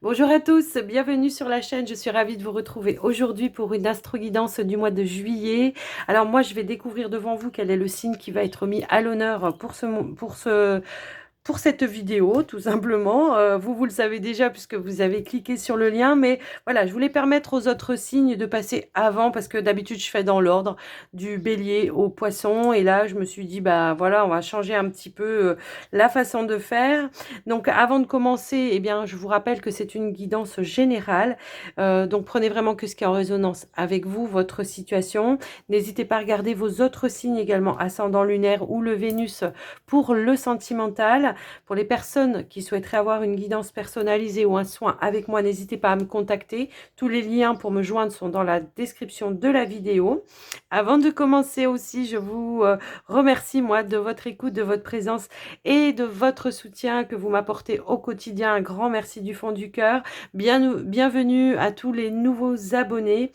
Bonjour à tous, bienvenue sur la chaîne. Je suis ravie de vous retrouver aujourd'hui pour une astro-guidance du mois de juillet. Alors moi, je vais découvrir devant vous quel est le signe qui va être mis à l'honneur pour cette vidéo, tout simplement. Vous le savez déjà puisque vous avez cliqué sur le lien, mais voilà, je voulais permettre aux autres signes de passer avant parce que d'habitude, je fais dans l'ordre du bélier au poisson. Et là, je me suis dit, bah voilà, on va changer un petit peu la façon de faire. Donc, avant de commencer, eh bien, je vous rappelle que c'est une guidance générale. Donc, prenez vraiment que ce qui est en résonance avec vous, votre situation. N'hésitez pas à regarder vos autres signes également, ascendant lunaire ou le Vénus pour le sentimental. Pour les personnes qui souhaiteraient avoir une guidance personnalisée ou un soin avec moi, n'hésitez pas à me contacter. Tous les liens pour me joindre sont dans la description de la vidéo. Avant de commencer aussi, je vous remercie moi de votre écoute, de votre présence et de votre soutien que vous m'apportez au quotidien. Un grand merci du fond du cœur. Bienvenue à tous les nouveaux abonnés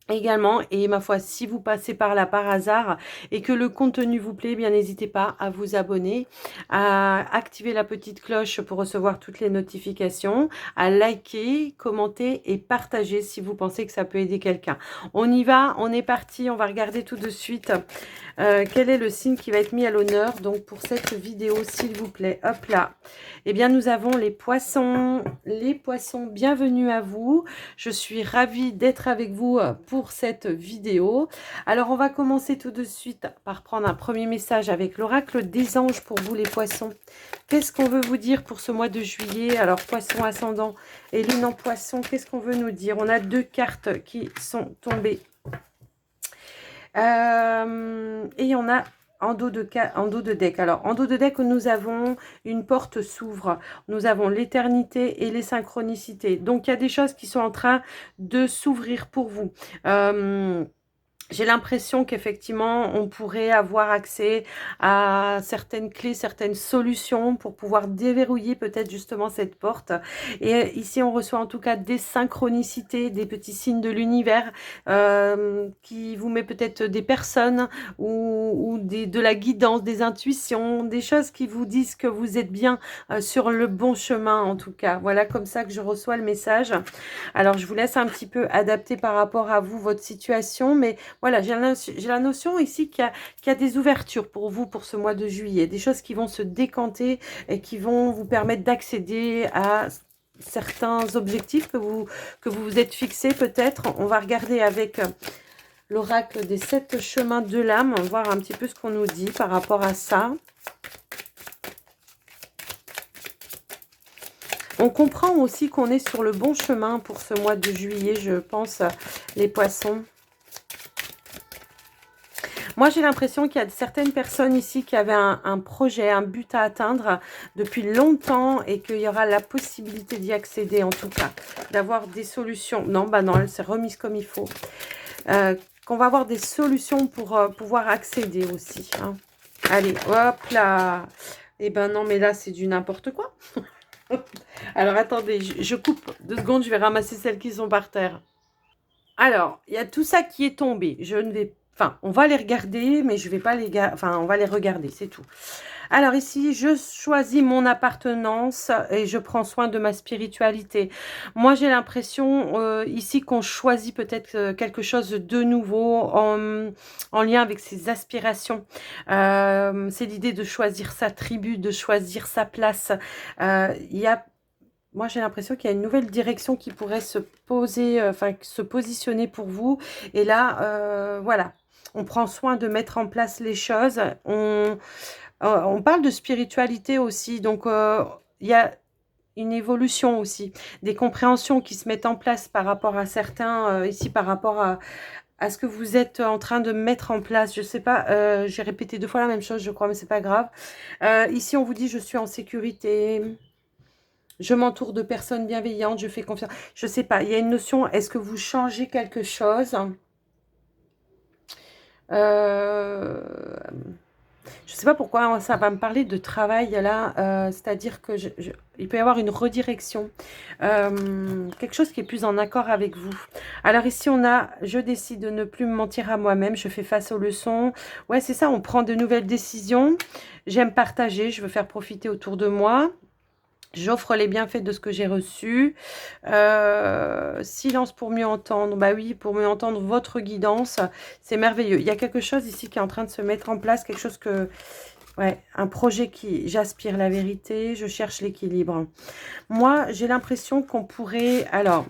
également. Et ma foi, si vous passez par là par hasard et que le contenu vous plaît, bien n'hésitez pas à vous abonner, à activer la petite cloche pour recevoir toutes les notifications, à liker, commenter et partager si vous pensez que ça peut aider quelqu'un. On y va, on est parti, on va regarder tout de suite quel est le signe qui va être mis à l'honneur donc pour cette vidéo, s'il vous plaît. Hop là. Eh bien, nous avons les poissons. Les poissons, bienvenue à vous. Je suis ravie d'être avec vous pour cette vidéo. Alors, on va commencer tout de suite par prendre un premier message avec l'oracle des anges pour vous, les poissons. Qu'est-ce qu'on veut vous dire pour ce mois de juillet? Alors, poisson ascendant et lune en poisson, qu'est-ce qu'on veut nous dire? On a deux cartes qui sont tombées. Et on a en dos de deck. Alors, en dos de deck, nous avons une porte s'ouvre. Nous avons l'éternité et les synchronicités. Donc, il y a des choses qui sont en train de s'ouvrir pour vous. J'ai l'impression qu'effectivement, on pourrait avoir accès à certaines clés, certaines solutions pour pouvoir déverrouiller peut-être justement cette porte. Et ici, on reçoit en tout cas des synchronicités, des petits signes de l'univers qui vous met peut-être des personnes ou de la guidance, des intuitions, des choses qui vous disent que vous êtes bien sur le bon chemin en tout cas. Voilà comme ça que je reçois le message. Alors, je vous laisse un petit peu adapter par rapport à vous, votre situation, mais voilà, j'ai la notion ici qu'il y a des ouvertures pour vous pour ce mois de juillet, des choses qui vont se décanter et qui vont vous permettre d'accéder à certains objectifs que vous vous êtes fixés peut-être. On va regarder avec l'oracle des 7 chemins de l'âme, voir un petit peu ce qu'on nous dit par rapport à ça. On comprend aussi qu'on est sur le bon chemin pour ce mois de juillet, je pense, les poissons. Moi, j'ai l'impression qu'il y a certaines personnes ici qui avaient un projet, un but à atteindre depuis longtemps et qu'il y aura la possibilité d'y accéder en tout cas, d'avoir des solutions. Non, bah non, elle s'est remise comme il faut. Qu'on va avoir des solutions pour pouvoir accéder aussi. Hein. Allez, hop là. Eh ben non, mais là, c'est du n'importe quoi. Alors, attendez, je coupe 2 secondes, je vais ramasser celles qui sont par terre. Alors, il y a tout ça qui est tombé. Je ne vais Enfin, on va les regarder, mais je vais pas les... Enfin, on va les regarder, c'est tout. Alors ici, je choisis mon appartenance et je prends soin de ma spiritualité. Moi, j'ai l'impression ici qu'on choisit peut-être quelque chose de nouveau en lien avec ses aspirations. C'est l'idée de choisir sa tribu, de choisir sa place. Moi, j'ai l'impression qu'il y a une nouvelle direction qui pourrait se poser, enfin, se positionner pour vous. Et là, voilà, on prend soin de mettre en place les choses. On parle de spiritualité aussi, donc il y a une évolution aussi, des compréhensions qui se mettent en place par rapport à certains, ici par rapport à ce que vous êtes en train de mettre en place. Je sais pas, j'ai répété 2 fois la même chose, je crois, mais c'est pas grave. Ici, on vous dit, je suis en sécurité. Je m'entoure de personnes bienveillantes, je fais confiance. Je sais pas, il y a une notion, est-ce que vous changez quelque chose? Je sais pas pourquoi ça va me parler de travail là, c'est-à-dire que il peut y avoir une redirection, quelque chose qui est plus en accord avec vous. Alors ici on a, je décide de ne plus me mentir à moi-même, je fais face aux leçons. Ouais, c'est ça, on prend de nouvelles décisions. J'aime partager, je veux faire profiter autour de moi. J'offre les bienfaits de ce que j'ai reçu. Silence pour mieux entendre. Bah oui, pour mieux entendre votre guidance. C'est merveilleux. Il y a quelque chose ici qui est en train de se mettre en place. Quelque chose que... Ouais, un projet qui... J'aspire la vérité. Je cherche l'équilibre. Moi, j'ai l'impression qu'on pourrait... Alors...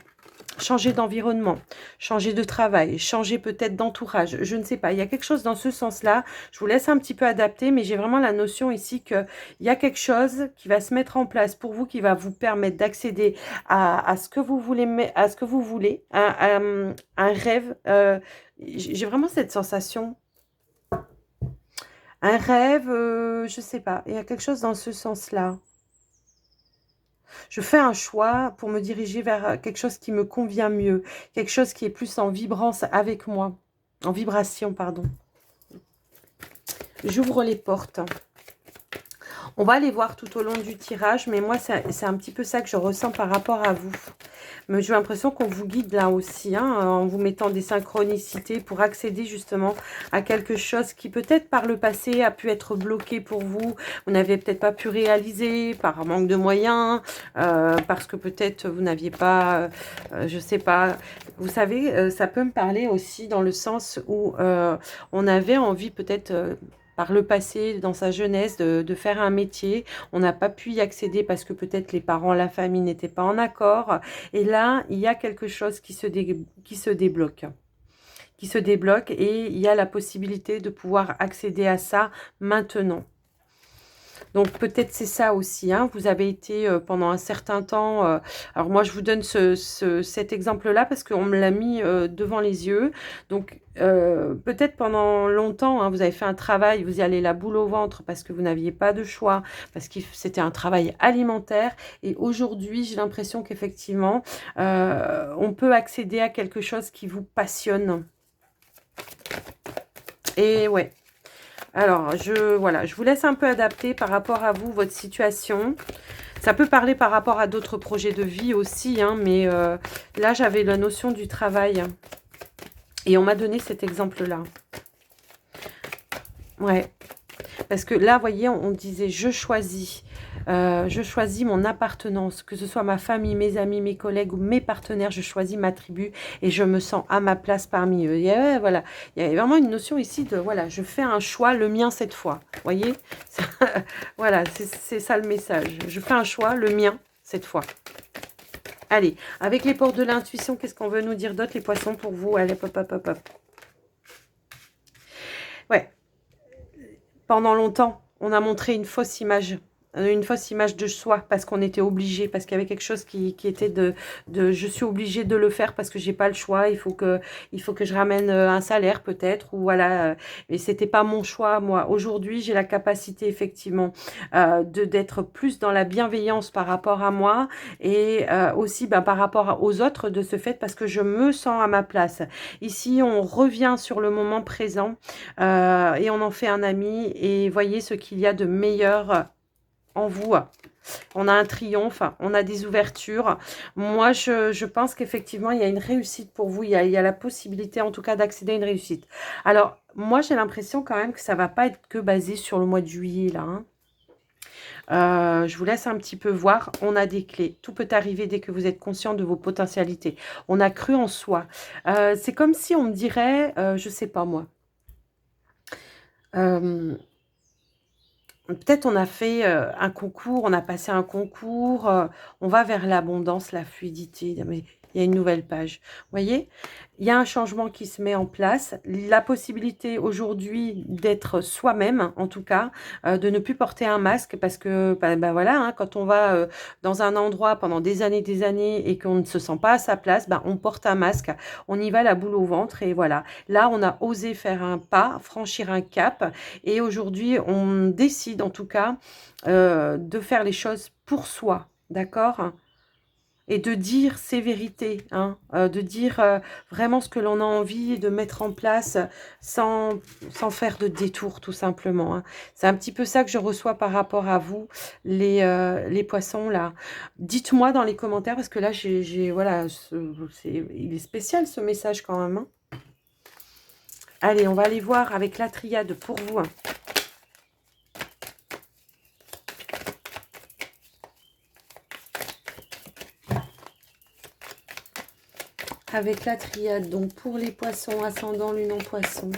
changer d'environnement, changer de travail, changer peut-être d'entourage, je ne sais pas. Il y a quelque chose dans ce sens-là. Je vous laisse un petit peu adapter, mais j'ai vraiment la notion ici qu'il y a quelque chose qui va se mettre en place pour vous, qui va vous permettre d'accéder à ce que vous voulez, à ce que vous voulez, un rêve. J'ai vraiment cette sensation. Un rêve, je ne sais pas. Il y a quelque chose dans ce sens-là. Je fais un choix pour me diriger vers quelque chose qui me convient mieux, quelque chose qui est plus en vibrance avec moi, en vibration, pardon. J'ouvre les portes. On va aller voir tout au long du tirage, mais moi, c'est un petit peu ça que je ressens par rapport à vous. Mais j'ai l'impression qu'on vous guide là aussi, hein, en vous mettant des synchronicités pour accéder justement à quelque chose qui peut-être par le passé a pu être bloqué pour vous. Vous n'avez peut-être pas pu réaliser par manque de moyens, parce que peut-être vous n'aviez pas, je sais pas. Vous savez, ça peut me parler aussi dans le sens où on avait envie peut-être... par le passé, dans sa jeunesse, de faire un métier. On n'a pas pu y accéder parce que peut-être les parents, la famille n'étaient pas en accord. Et là, il y a quelque chose qui se débloque. Qui se débloque et il y a la possibilité de pouvoir accéder à ça maintenant. Donc peut-être c'est ça aussi, hein. Vous avez été pendant un certain temps, alors moi je vous donne cet exemple-là parce qu'on me l'a mis devant les yeux. Donc peut-être pendant longtemps, hein, vous avez fait un travail, vous y allez la boule au ventre parce que vous n'aviez pas de choix, parce que c'était un travail alimentaire. Et aujourd'hui, j'ai l'impression qu'effectivement, on peut accéder à quelque chose qui vous passionne. Et ouais. Alors, voilà, je vous laisse un peu adapter par rapport à vous, votre situation. Ça peut parler par rapport à d'autres projets de vie aussi, hein, mais là, j'avais la notion du travail. Et on m'a donné cet exemple-là. Ouais. Parce que là, vous voyez, on disait, je choisis mon appartenance, que ce soit ma famille, mes amis, mes collègues ou mes partenaires, je choisis ma tribu et je me sens à ma place parmi eux. Et voilà, il y a vraiment une notion ici de, voilà, je fais un choix, le mien cette fois. Vous voyez, voilà, c'est ça le message. Je fais un choix, le mien cette fois. Allez, avec les portes de l'intuition, qu'est-ce qu'on veut nous dire d'autre, les poissons, pour vous? Allez, hop, hop, hop, hop. Ouais. Pendant longtemps, on a montré une fausse image de soi parce qu'on était obligé, parce qu'il y avait quelque chose qui était de je suis obligée de le faire parce que j'ai pas le choix, il faut que je ramène un salaire peut-être, ou voilà, et c'était pas mon choix moi. Aujourd'hui, j'ai la capacité effectivement d'être plus dans la bienveillance par rapport à moi et aussi par rapport aux autres de ce fait, parce que je me sens à ma place. Ici, on revient sur le moment présent et on en fait un ami, et voyez ce qu'il y a de meilleur en vous. On a un triomphe, on a des ouvertures. Moi, je pense qu'effectivement, il y a une réussite pour vous. Il y a la possibilité, en tout cas, d'accéder à une réussite. Alors, moi, j'ai l'impression quand même que ça ne va pas être que basé sur le mois de juillet, là. Hein. Je vous laisse un petit peu voir. On a des clés. Tout peut arriver dès que vous êtes conscient de vos potentialités. On a cru en soi. C'est comme si on me dirait, je ne sais pas moi, peut-être on a fait un concours, on a passé un concours, on va vers l'abondance, la fluidité. Mais il y a une nouvelle page. Vous voyez, il y a un changement qui se met en place. La possibilité aujourd'hui d'être soi-même, en tout cas, de ne plus porter un masque parce que, voilà, hein, quand on va dans un endroit pendant des années et qu'on ne se sent pas à sa place, on porte un masque, on y va la boule au ventre et voilà. Là, on a osé faire un pas, franchir un cap et aujourd'hui, on décide en tout cas de faire les choses pour soi, d'accord ? Et de dire ses vérités, hein, de dire vraiment ce que l'on a envie de mettre en place sans faire de détour, tout simplement. Hein. C'est un petit peu ça que je reçois par rapport à vous, les poissons, là. Dites-moi dans les commentaires, parce que là, voilà, il est spécial ce message quand même. Hein. Allez, on va aller voir avec la triade pour vous. Hein. avec la triade. Donc, pour les poissons, ascendant, lune en poisson.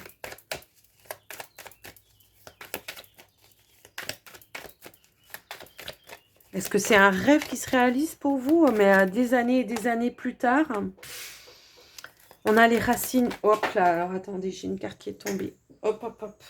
Est-ce que c'est un rêve qui se réalise pour vous, mais des années et des années plus tard? On a les racines. Hop là, alors attendez, j'ai une carte qui est tombée. Hop, hop, hop.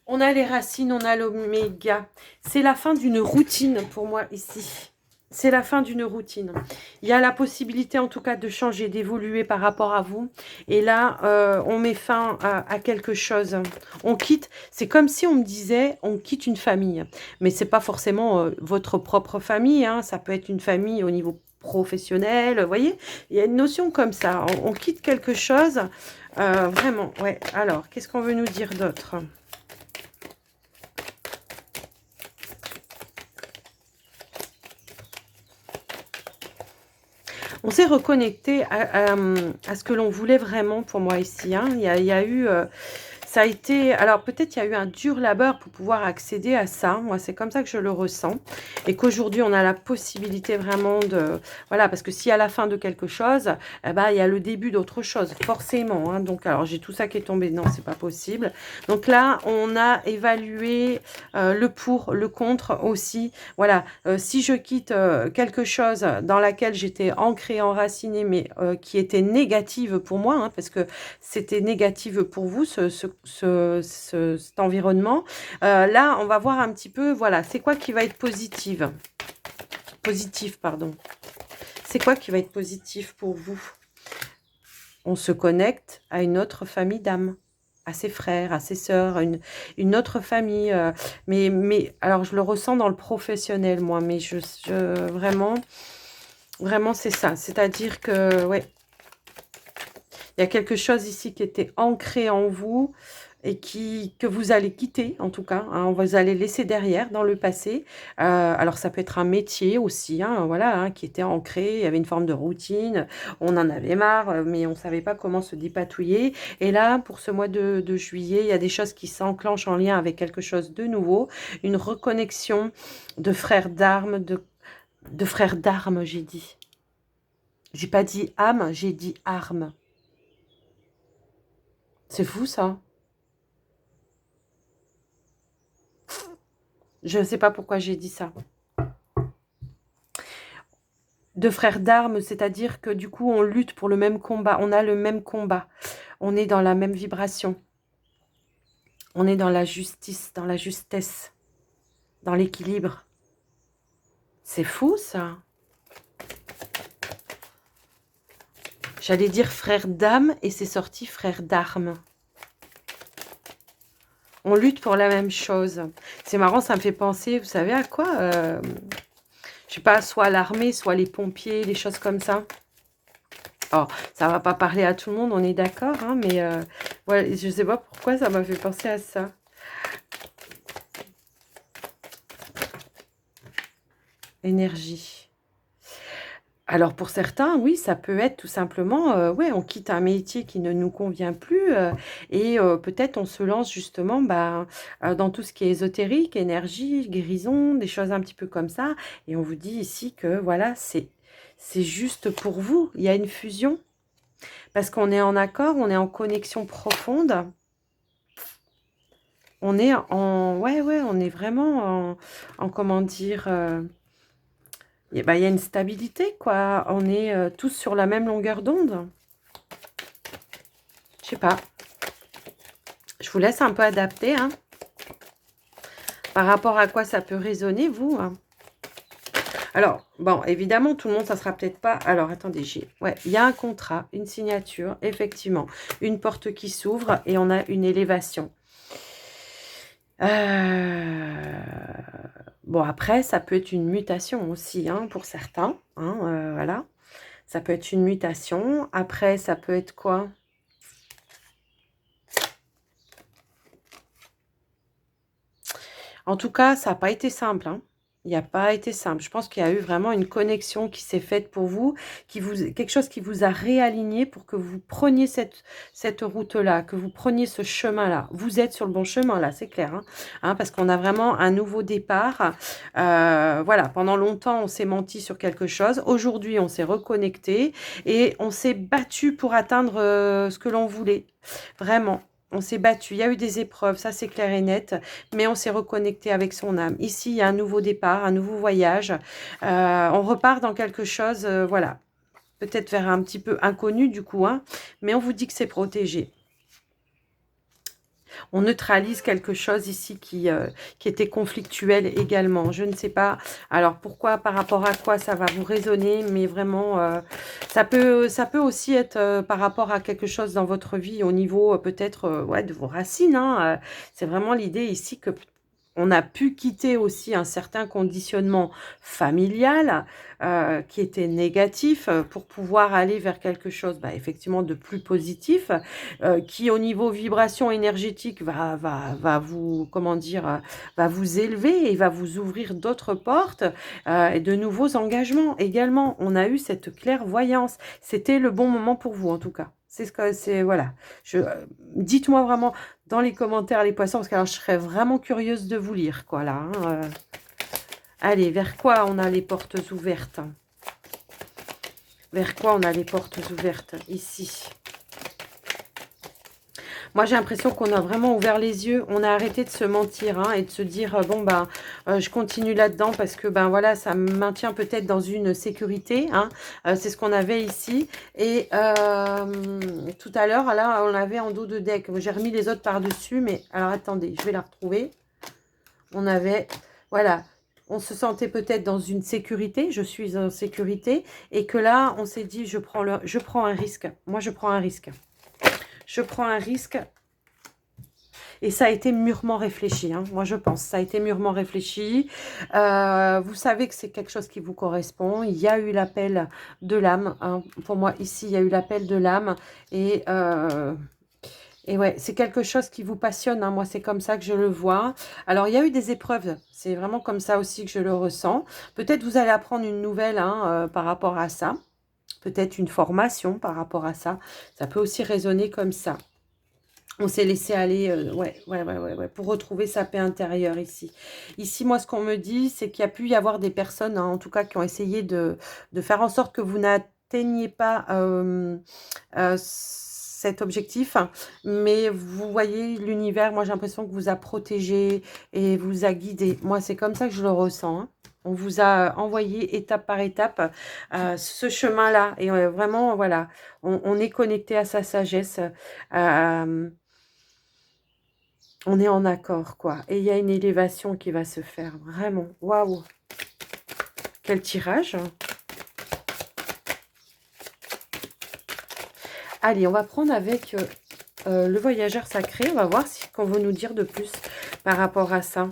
On a les racines, on a l'oméga. C'est la fin d'une routine pour moi ici. C'est la fin d'une routine. Il y a la possibilité en tout cas de changer, d'évoluer par rapport à vous. Et là, on met fin à quelque chose. On quitte, c'est comme si on me disait, on quitte une famille. Mais c'est pas forcément votre propre famille. Hein. Ça peut être une famille au niveau professionnel. Vous voyez, il y a une notion comme ça. On quitte quelque chose. Vraiment, ouais. Alors, qu'est-ce qu'on veut nous dire d'autre ? On s'est reconnecté à ce que l'on voulait vraiment pour moi ici. Hein. Il y a eu... ça a été... Alors peut-être il y a eu un dur labeur pour pouvoir accéder à ça. Moi, c'est comme ça que je le ressens. Et qu'aujourd'hui, on a la possibilité vraiment de... Voilà, parce que si à la fin de quelque chose, eh ben, il y a le début d'autre chose, forcément. Hein. Donc, alors, j'ai tout ça qui est tombé. Non, c'est pas possible. Donc là, on a évalué le pour, le contre aussi. Voilà, si je quitte quelque chose dans laquelle j'étais ancrée, enracinée, mais qui était négative pour moi, hein, parce que c'était négative pour vous, cet environnement. Là, on va voir un petit peu, voilà, c'est quoi qui va être positif, pardon. C'est quoi qui va être positif pour vous? On se connecte à une autre famille d'âmes, à ses frères, à ses sœurs, une autre famille. Mais alors, je le ressens dans le professionnel, moi, mais vraiment, c'est ça. C'est-à-dire que, ouais, il y a quelque chose ici qui était ancré en vous et que vous allez quitter, en tout cas. Hein, vous allez laisser derrière dans le passé. Alors, ça peut être un métier aussi, hein, voilà, hein, qui était ancré. Il y avait une forme de routine. On en avait marre, mais on ne savait pas comment se dépatouiller. Et là, pour ce mois de juillet, il y a des choses qui s'enclenchent en lien avec quelque chose de nouveau. Une reconnexion de frères d'armes, de frères d'armes, j'ai dit. J'ai pas dit âme, j'ai dit armes. C'est fou, ça. Je ne sais pas pourquoi j'ai dit ça. De frères d'armes, c'est-à-dire que du coup, on lutte pour le même combat. On a le même combat. On est dans la même vibration. On est dans la justice, dans la justesse, dans l'équilibre. C'est fou, ça. J'allais dire frère d'âme et c'est sorti frère d'armes. On lutte pour la même chose. C'est marrant, ça me fait penser, vous savez à quoi je sais pas, soit l'armée, soit les pompiers, les choses comme ça. Oh, ça va pas parler à tout le monde, on est d'accord, hein, mais ouais, je sais pas pourquoi ça m'a fait penser à ça. Énergie. Alors pour certains, oui, ça peut être tout simplement, ouais, on quitte un métier qui ne nous convient plus et peut-être on se lance justement dans tout ce qui est ésotérique, énergie, guérison, des choses un petit peu comme ça. Et on vous dit ici que voilà, c'est juste pour vous. Il y a une fusion parce qu'on est en accord, on est en connexion profonde. On est ouais, on est vraiment en comment dire... il y a une stabilité, quoi. On est tous sur la même longueur d'onde. Je sais pas. Je vous laisse un peu adapter, hein. Par rapport à quoi ça peut résonner, vous, hein. Alors, bon, évidemment, tout le monde, ça sera peut-être pas... Alors, attendez, ouais, il y a un contrat, une signature, effectivement. Une porte qui s'ouvre et on a une élévation. Bon, après, ça peut être une mutation aussi, hein, pour certains. Hein, voilà. Ça peut être une mutation. Après, ça peut être quoi? En tout cas, ça n'a pas été simple. Hein. Il n'a pas été simple. Je pense qu'il y a eu vraiment une connexion qui s'est faite pour vous, quelque chose qui vous a réaligné pour que vous preniez cette route-là, que vous preniez ce chemin-là. Vous êtes sur le bon chemin, là, c'est clair. Parce qu'on a vraiment un nouveau départ. Voilà, pendant longtemps, on s'est menti sur quelque chose. Aujourd'hui, on s'est reconnecté et on s'est battu pour atteindre ce que l'on voulait. Vraiment. On s'est battu, il y a eu des épreuves, ça c'est clair et net, mais on s'est reconnecté avec son âme. Ici, il y a un nouveau départ, un nouveau voyage. On repart dans quelque chose, voilà, peut-être vers un petit peu inconnu du coup, mais on vous dit que c'est protégé. On neutralise quelque chose ici qui était conflictuel également. Je ne sais pas, alors pourquoi, par rapport à quoi ça va vous résonner, mais vraiment, ça peut aussi être par rapport à quelque chose dans votre vie au niveau peut-être ouais, de vos racines. C'est vraiment l'idée ici que on a pu quitter aussi un certain conditionnement familial qui était négatif pour pouvoir aller vers quelque chose effectivement de plus positif qui au niveau vibration énergétique va vous, comment dire, va vous élever et va vous ouvrir d'autres portes et de nouveaux engagements également. On a eu cette clairvoyance. C'était le bon moment pour vous en tout cas. C'est ce que c'est, voilà. Dites-moi vraiment dans les commentaires les poissons, parce que alors, je serais vraiment curieuse de vous lire, quoi, là. Allez, vers quoi on a les portes ouvertes? Vers quoi on a les portes ouvertes ici? Moi, j'ai l'impression qu'on a vraiment ouvert les yeux. On a arrêté de se mentir et de se dire, bon, je continue là-dedans parce que, voilà, ça me maintient peut-être dans une sécurité. C'est ce qu'on avait ici. Et tout à l'heure, là, on l'avait en dos de deck. J'ai remis les autres par-dessus, mais alors, attendez, je vais la retrouver. On avait, voilà, on se sentait peut-être dans une sécurité. Je suis en sécurité. Et que là, on s'est dit, je prends un risque. Moi, je prends un risque. Je prends un risque et ça a été mûrement réfléchi, moi je pense, ça a été mûrement réfléchi. Vous savez que c'est quelque chose qui vous correspond. Il y a eu l'appel de l'âme. Pour moi, ici, il y a eu l'appel de l'âme. Et ouais, c'est quelque chose qui vous passionne. Moi, c'est comme ça que je le vois. Alors, il y a eu des épreuves. C'est vraiment comme ça aussi que je le ressens. Peut-être vous allez apprendre une nouvelle par rapport à ça. Peut-être une formation par rapport à ça. Ça peut aussi résonner comme ça. On s'est laissé aller, ouais, pour retrouver sa paix intérieure ici. Ici, moi, ce qu'on me dit, c'est qu'il y a pu y avoir des personnes, en tout cas, qui ont essayé de faire en sorte que vous n'atteigniez pas cet objectif. Mais vous voyez, l'univers, moi, j'ai l'impression que vous a protégé et vous a guidé. Moi, c'est comme ça que je le ressens. On vous a envoyé étape par étape ce chemin-là. Et vraiment, voilà, on est connecté à sa sagesse. On est en accord, quoi. Et il y a une élévation qui va se faire. Vraiment. Waouh. Quel tirage. Allez, on va prendre avec le voyageur sacré. On va voir ce qu'on veut nous dire de plus par rapport à ça.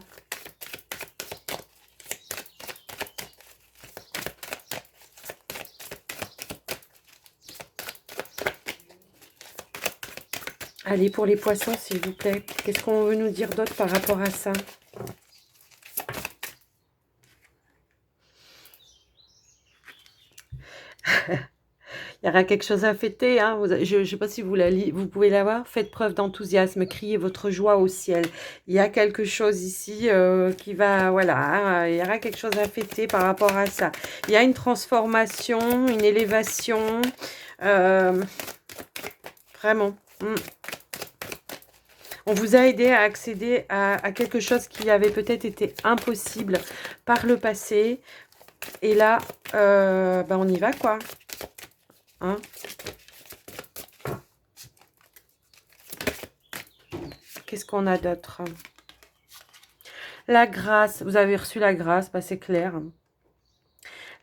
Allez, pour les poissons, s'il vous plaît. Qu'est-ce qu'on veut nous dire d'autre par rapport à ça? Il y aura quelque chose à fêter. Je ne sais pas si vous pouvez la voir. Faites preuve d'enthousiasme. Criez votre joie au ciel. Il y a quelque chose ici qui va... Voilà, il y aura quelque chose à fêter par rapport à ça. Il y a une transformation, une élévation. Vraiment. On vous a aidé à accéder à quelque chose qui avait peut-être été impossible par le passé. Et là, on y va, quoi. Qu'est-ce qu'on a d'autre? La grâce. Vous avez reçu la grâce, c'est clair.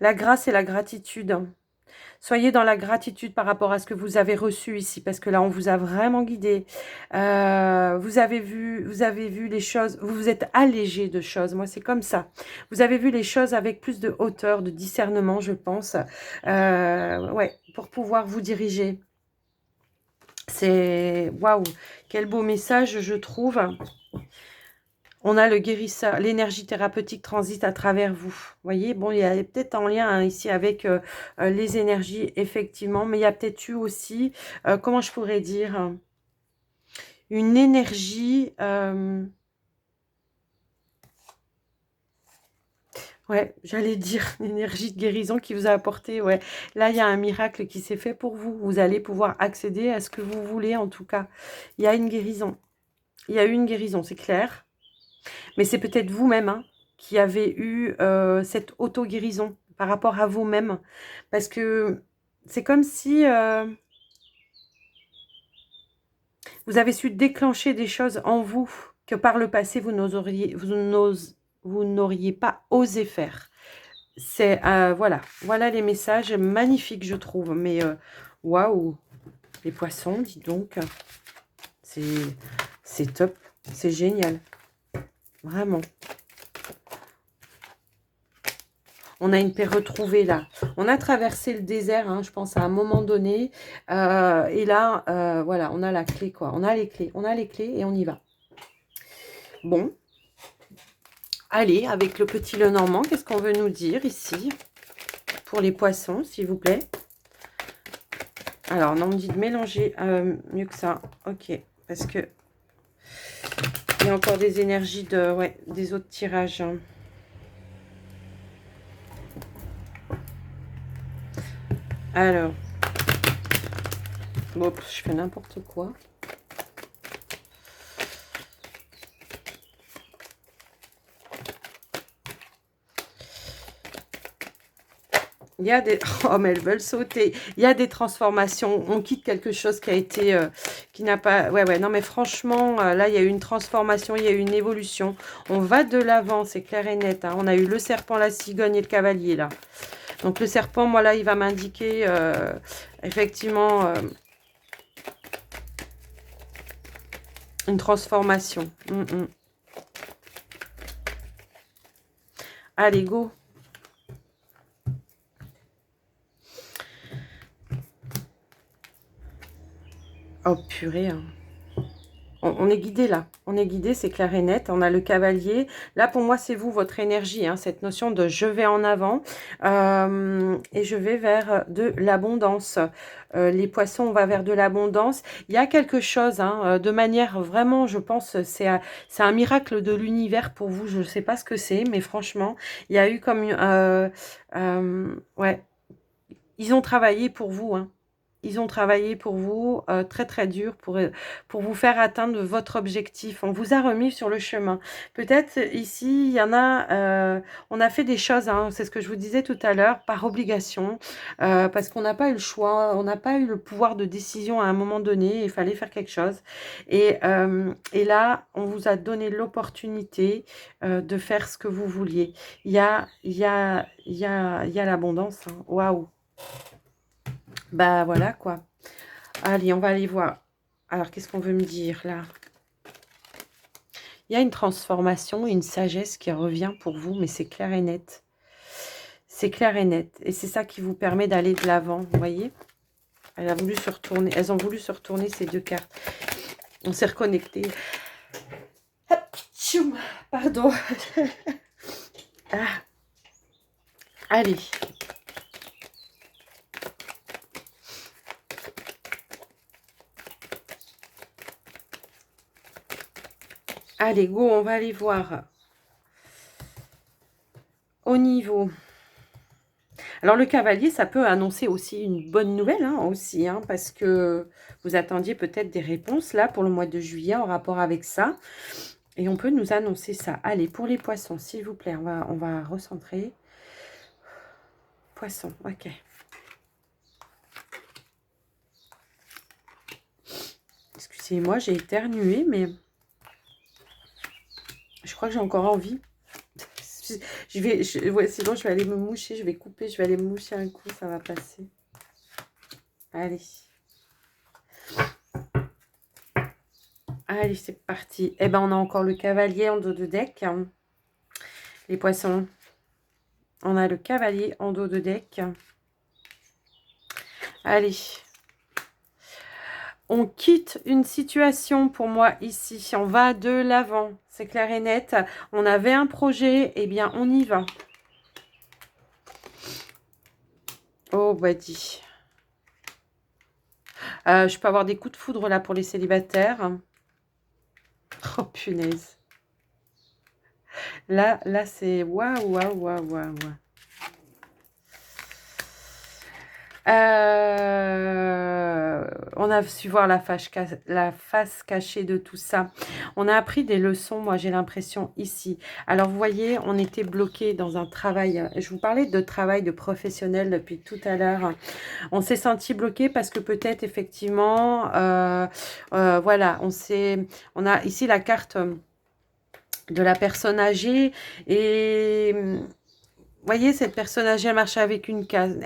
La grâce et la gratitude. Soyez dans la gratitude par rapport à ce que vous avez reçu ici, parce que là, on vous a vraiment guidé. Vous avez vu les choses, vous vous êtes allégé de choses. Moi, c'est comme ça. Vous avez vu les choses avec plus de hauteur, de discernement, je pense. Ouais, pour pouvoir vous diriger. C'est... Waouh, quel beau message, je trouve. On a le guérisseur, l'énergie thérapeutique transite à travers vous. Vous voyez, bon, il y a peut-être en lien hein, ici avec les énergies, effectivement, mais il y a peut-être eu aussi, comment je pourrais dire, une énergie, ouais, j'allais dire une énergie de guérison qui vous a apporté, ouais. Là, il y a un miracle qui s'est fait pour vous. Vous allez pouvoir accéder à ce que vous voulez, en tout cas. Il y a une guérison. Il y a eu une guérison, c'est clair. Mais c'est peut-être vous-même hein, qui avez eu cette auto-guérison par rapport à vous-même. Parce que c'est comme si vous avez su déclencher des choses en vous que par le passé, vous n'auriez pas osé faire. C'est voilà les messages magnifiques, je trouve. Mais waouh, les poissons, dis donc, c'est top, c'est génial, vraiment. On a une paix retrouvée là. On a traversé le désert, hein, je pense, à un moment donné. Et là, voilà, on a la clé, quoi. On a les clés. On a les clés et on y va. Bon. Allez, avec le petit Lenormand, qu'est-ce qu'on veut nous dire ici pour les poissons, s'il vous plaît? Alors, non, on me dit de mélanger mieux que ça. Ok, parce que il y a encore des énergies de, ouais, des autres tirages. Hein. Alors, bon, je fais n'importe quoi. Il y a des... Oh, mais elles veulent sauter. Il y a des transformations. On quitte quelque chose qui a été... qui n'a pas... Ouais, ouais. Non, mais franchement, là, il y a eu une transformation. Il y a eu une évolution. On va de l'avant, c'est clair et net. Hein. On a eu le serpent, la cigogne et le cavalier, là. Donc, le serpent, moi, là, il va m'indiquer... effectivement... une transformation. Allez, go. Oh, purée. Hein. On est guidé là. On est guidé, c'est clair et net. On a le cavalier. Là, pour moi, c'est vous, votre énergie. Hein, cette notion de je vais en avant. Et je vais vers de l'abondance. Les poissons, on va vers de l'abondance. Il y a quelque chose, hein, de manière vraiment, je pense, c'est un miracle de l'univers pour vous. Je ne sais pas ce que c'est, mais franchement, il y a eu comme... ouais, ils ont travaillé pour vous, hein. Ils ont travaillé pour vous très très dur pour vous faire atteindre votre objectif. On vous a remis sur le chemin. Peut-être ici, il y en a, on a fait des choses, hein, c'est ce que je vous disais tout à l'heure, par obligation, parce qu'on n'a pas eu le choix, on n'a pas eu le pouvoir de décision à un moment donné, il fallait faire quelque chose. Et là, on vous a donné l'opportunité de faire ce que vous vouliez. Il y a l'abondance. Hein. Waouh! Bah voilà quoi. Allez, on va aller voir. Alors, qu'est-ce qu'on veut me dire là? Il y a une transformation, une sagesse qui revient pour vous, mais c'est clair et net. C'est clair et net. Et c'est ça qui vous permet d'aller de l'avant, vous voyez? Elles ont voulu se retourner ces deux cartes. On s'est reconnecté. Pardon. Ah. Allez. Allez, go, on va aller voir. Au niveau... Alors, le cavalier, ça peut annoncer aussi une bonne nouvelle, hein, aussi, hein, parce que vous attendiez peut-être des réponses, là, pour le mois de juillet, en rapport avec ça. Et on peut nous annoncer ça. Allez, pour les poissons, s'il vous plaît, on va recentrer. Poisson, ok. Excusez-moi, j'ai éternué, mais je crois que j'ai encore envie. Ouais, sinon, je vais aller me moucher, je vais couper, je vais aller me moucher un coup, ça va passer. Allez. Allez, c'est parti. Eh ben, on a encore le cavalier en dos de deck. Les poissons. On a le cavalier en dos de deck. Allez. On quitte une situation pour moi ici. On va de l'avant. C'est clair et net. On avait un projet. Eh bien, on y va. Oh, bah dit. Je peux avoir des coups de foudre là pour les célibataires. Oh, punaise. Là c'est waouh, waouh, waouh, waouh. On a su voir la face cachée de tout ça. On a appris des leçons, moi j'ai l'impression ici. Alors vous voyez, on était bloqué dans un travail. Je vous parlais de travail de professionnel depuis tout à l'heure. On s'est senti bloqué parce que peut-être effectivement, voilà, on a ici la carte de la personne âgée et voyez, cette personne âgée, elle marche avec une case.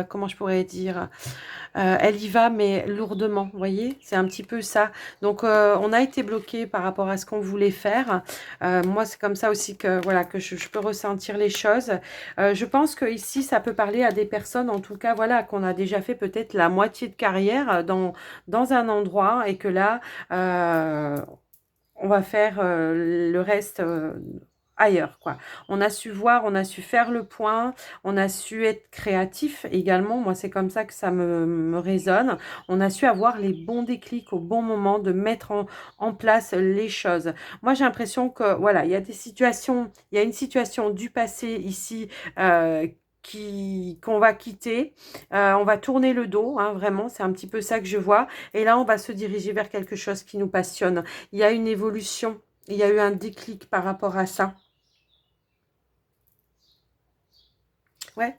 Comment je pourrais dire, elle y va, mais lourdement, vous voyez, c'est un petit peu ça. Donc, on a été bloqué par rapport à ce qu'on voulait faire. Moi, c'est comme ça aussi que, voilà, que je peux ressentir les choses. Je pense que ici, ça peut parler à des personnes, en tout cas, voilà, qu'on a déjà fait peut-être la moitié de carrière dans un endroit et que là, on va faire le reste ailleurs, quoi. On a su voir, on a su faire le point, on a su être créatif également. Moi, c'est comme ça que ça me résonne. On a su avoir les bons déclics au bon moment, de mettre en place les choses. Moi, j'ai l'impression que, voilà, il y a des situations, il y a une situation du passé ici qu'on va quitter. On va tourner le dos, hein, vraiment, c'est un petit peu ça que je vois. Et là, on va se diriger vers quelque chose qui nous passionne. Il y a une évolution, il y a eu un déclic par rapport à ça. Ouais,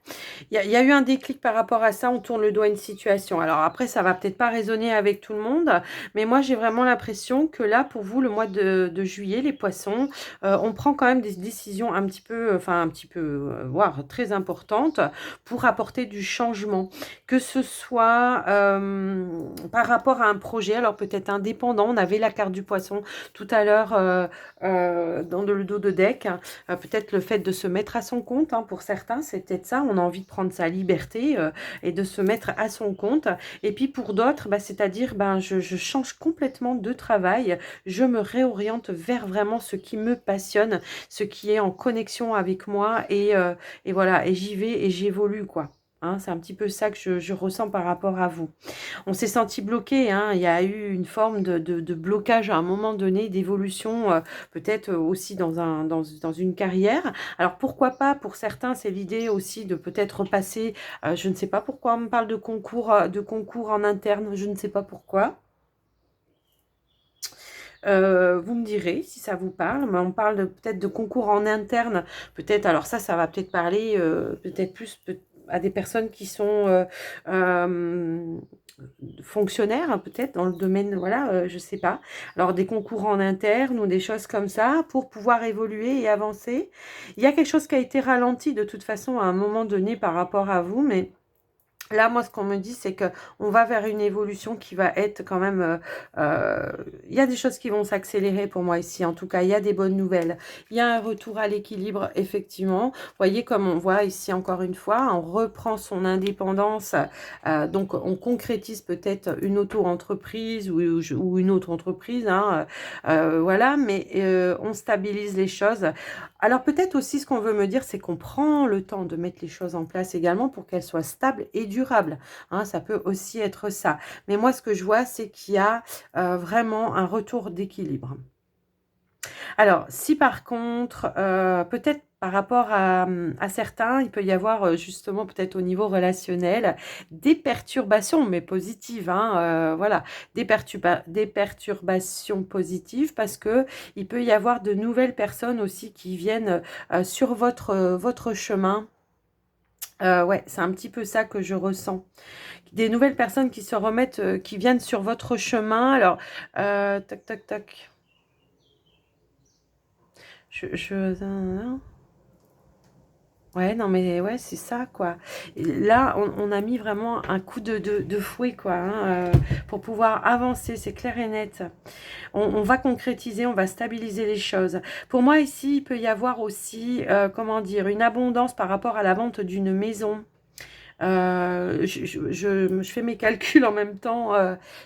il y a eu un déclic par rapport à ça, on tourne le dos à une situation. Alors après, ça va peut-être pas résonner avec tout le monde, mais moi j'ai vraiment l'impression que là, pour vous, le mois de juillet, les poissons, on prend quand même des décisions un petit peu, enfin un petit peu, voire très importantes pour apporter du changement. Que ce soit par rapport à un projet, alors peut-être indépendant, on avait la carte du poisson tout à l'heure dans le dos de deck, peut-être le fait de se mettre à son compte, hein, pour certains, c'est peut-être ça, on a envie de prendre sa liberté et de se mettre à son compte. Et puis pour d'autres, bah, c'est-à-dire, ben, je change complètement de travail, je me réoriente vers vraiment ce qui me passionne, ce qui est en connexion avec moi et voilà, et j'y vais et j'évolue, quoi. Hein, c'est un petit peu ça que je ressens par rapport à vous. On s'est senti bloqué, hein. Il y a eu une forme de blocage à un moment donné, d'évolution, peut-être aussi dans une carrière. Alors pourquoi pas, pour certains, c'est l'idée aussi de peut-être repasser, je ne sais pas pourquoi on me parle de concours en interne, je ne sais pas pourquoi. Vous me direz si ça vous parle, mais on parle peut-être de concours en interne, peut-être, alors ça va peut-être parler peut-être plus à des personnes qui sont fonctionnaires, hein, peut-être dans le domaine, voilà, je sais pas. Alors des concours en interne ou des choses comme ça pour pouvoir évoluer et avancer. Il y a quelque chose qui a été ralenti de toute façon à un moment donné par rapport à vous, mais là, moi, ce qu'on me dit, c'est que on va vers une évolution qui va être quand même... il y a des choses qui vont s'accélérer pour moi ici. En tout cas, il y a des bonnes nouvelles. Il y a un retour à l'équilibre, effectivement. Vous voyez, comme on voit ici encore une fois, on reprend son indépendance. Donc, on concrétise peut-être une auto-entreprise ou une autre entreprise. Hein, voilà, mais on stabilise les choses. Alors peut-être aussi ce qu'on veut me dire, c'est qu'on prend le temps de mettre les choses en place également pour qu'elles soient stables et durables. Hein, ça peut aussi être ça. Mais moi, ce que je vois, c'est qu'il y a vraiment un retour d'équilibre. Alors, si par contre, peut-être par rapport à certains, il peut y avoir justement peut-être au niveau relationnel des perturbations, mais positives, hein, voilà, des perturbations positives parce que il peut y avoir de nouvelles personnes aussi qui viennent sur votre chemin. Ouais, c'est un petit peu ça que je ressens. Des nouvelles personnes qui se remettent, qui viennent sur votre chemin. Alors, tac, tac, tac. Je ouais, non, mais ouais, c'est ça, quoi. Et là, on a mis vraiment un coup de fouet, quoi, hein, pour pouvoir avancer, c'est clair et net. On va concrétiser, on va stabiliser les choses. Pour moi, ici, il peut y avoir aussi, comment dire, une abondance par rapport à la vente d'une maison. Je fais mes calculs en même temps.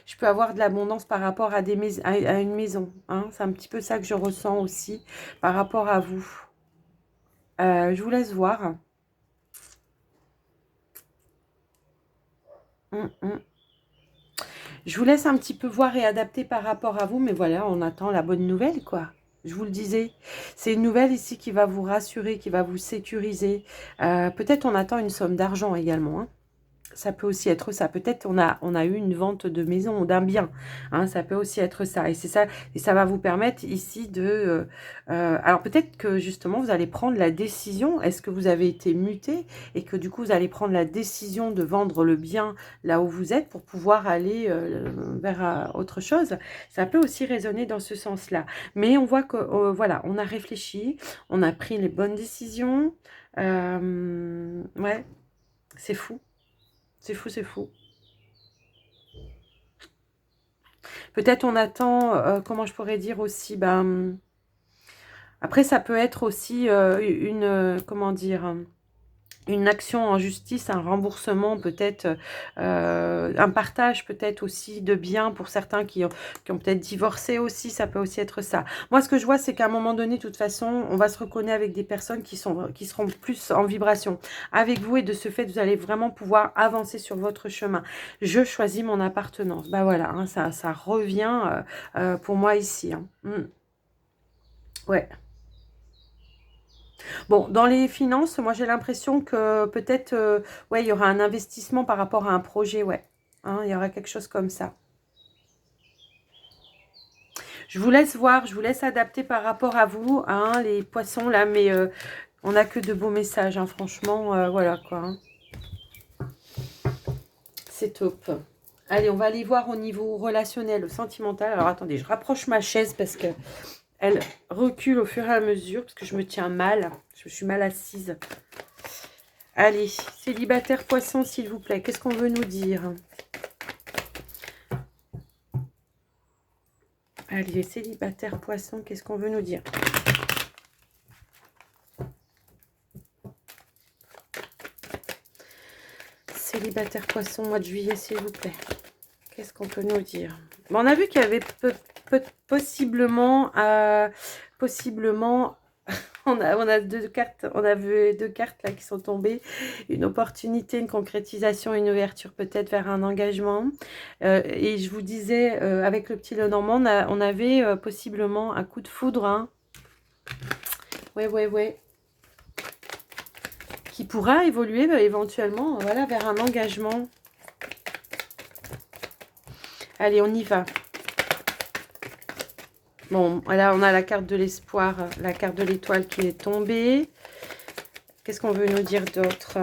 Je peux avoir de l'abondance par rapport à, à une maison. Hein. C'est un petit peu ça que je ressens aussi par rapport à vous. Je vous laisse voir. Je vous laisse un petit peu voir et adapter par rapport à vous. Mais voilà, on attend la bonne nouvelle, quoi. Je vous le disais, c'est une nouvelle ici qui va vous rassurer, qui va vous sécuriser. Peut-être on attend une somme d'argent également, hein. Ça peut aussi être ça. Peut-être on a eu une vente de maison ou d'un bien. Hein, ça peut aussi être ça. Et c'est ça. Et ça va vous permettre ici de... alors peut-être que justement, vous allez prendre la décision. Est-ce que vous avez été muté et que du coup, vous allez prendre la décision de vendre le bien là où vous êtes pour pouvoir aller vers autre chose. Ça peut aussi résonner dans ce sens-là. Mais on voit que, voilà, on a réfléchi. On a pris les bonnes décisions. Ouais, c'est fou. C'est fou, c'est fou. Peut-être on attend, comment je pourrais dire aussi, ben, après ça peut être aussi une, comment dire, une action en justice, un remboursement peut-être, un partage peut-être aussi de biens pour certains qui ont peut-être divorcé aussi, ça peut aussi être ça. Moi, ce que je vois, c'est qu'à un moment donné, de toute façon, on va se reconnaître avec des personnes qui seront plus en vibration avec vous et de ce fait, vous allez vraiment pouvoir avancer sur votre chemin. Je choisis mon appartenance. Bah voilà, hein, ça revient pour moi ici. Hein. Ouais. Bon, dans les finances, moi j'ai l'impression que peut-être, ouais, il y aura un investissement par rapport à un projet, ouais. Hein, il y aura quelque chose comme ça. Je vous laisse voir, je vous laisse adapter par rapport à vous, hein, les poissons là, mais on n'a que de beaux messages, hein, franchement, voilà quoi. Hein. C'est top. Allez, on va aller voir au niveau relationnel, sentimental. Alors attendez, je rapproche ma chaise parce que elle recule au fur et à mesure, parce que je me tiens mal, je suis mal assise. Allez, célibataire poisson, s'il vous plaît. Qu'est-ce qu'on veut nous dire? Allez, célibataire poisson, qu'est-ce qu'on veut nous dire? Célibataire poisson, mois de juillet, s'il vous plaît. Qu'est-ce qu'on peut nous dire? Bon, on a vu qu'il y avait possiblement... on a deux cartes, on a vu deux cartes là qui sont tombées. Une opportunité, une concrétisation, une ouverture peut-être vers un engagement. Et je vous disais, avec le petit Lenormand, on avait possiblement un coup de foudre. Hein. Ouais. Qui pourra évoluer éventuellement voilà, vers un engagement. Allez, on y va. Bon, là, on a la carte de l'espoir, la carte de l'étoile qui est tombée. Qu'est-ce qu'on veut nous dire d'autre?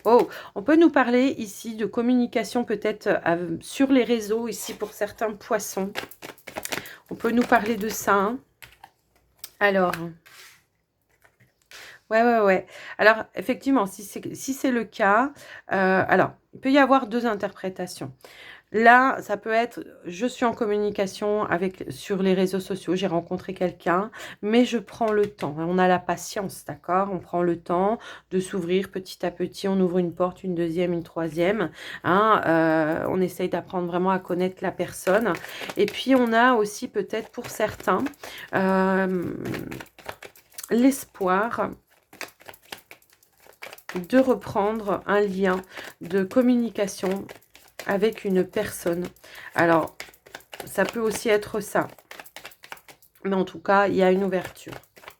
Oh, on peut nous parler ici de communication peut-être sur les réseaux, ici pour certains poissons. On peut nous parler de ça. Hein. Alors, ouais. Alors, effectivement, si c'est le cas, alors, il peut y avoir deux interprétations. Là, ça peut être, je suis en communication sur les réseaux sociaux, j'ai rencontré quelqu'un, mais je prends le temps. On a la patience, d'accord? On prend le temps de s'ouvrir petit à petit. On ouvre une porte, une deuxième, une troisième. Hein, on essaye d'apprendre vraiment à connaître la personne. Et puis, on a aussi peut-être pour certains l'espoir de reprendre un lien de communication avec une personne. Alors, ça peut aussi être ça. Mais en tout cas, il y a une ouverture.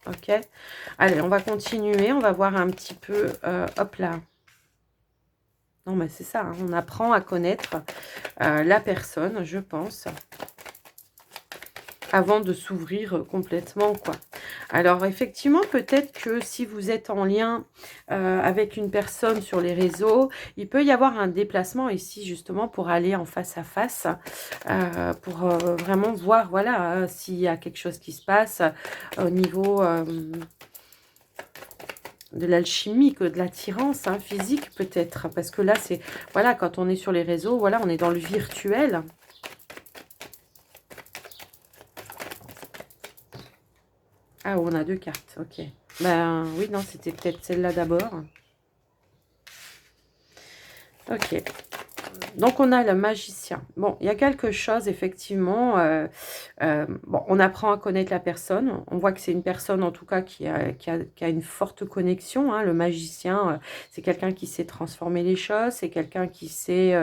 Ok? Allez, on va continuer. On va voir un petit peu... hop là. Non, mais c'est ça. Hein, on apprend à connaître la personne, je pense. Avant de s'ouvrir complètement, quoi. Alors, effectivement, peut-être que si vous êtes en lien avec une personne sur les réseaux, il peut y avoir un déplacement ici, justement, pour aller en face à face, pour vraiment voir, voilà, s'il y a quelque chose qui se passe au niveau de l'alchimie, de l'attirance hein, physique, peut-être. Parce que là, c'est, voilà, quand on est sur les réseaux, voilà, on est dans le virtuel. Ah, on a deux cartes, ok. Ben oui, non, c'était peut-être celle-là d'abord. Ok. Donc, on a le magicien. Bon, il y a quelque chose, effectivement. Bon, on apprend à connaître la personne. On voit que c'est une personne, en tout cas, qui a une forte connexion, hein. Le magicien, c'est quelqu'un qui sait transformer les choses. C'est quelqu'un qui sait...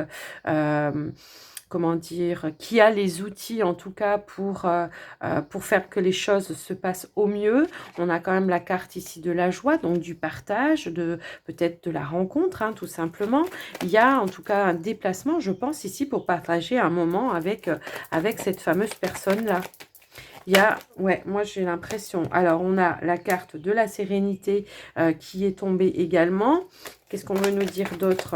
comment dire, qui a les outils en tout cas pour faire que les choses se passent au mieux. On a quand même la carte ici de la joie, donc du partage, de peut-être de la rencontre, hein, tout simplement. Il y a en tout cas un déplacement, je pense, ici pour partager un moment avec cette fameuse personne-là. Il y a, ouais, moi j'ai l'impression. Alors, on a la carte de la sérénité qui est tombée également. Qu'est-ce qu'on veut nous dire d'autre ?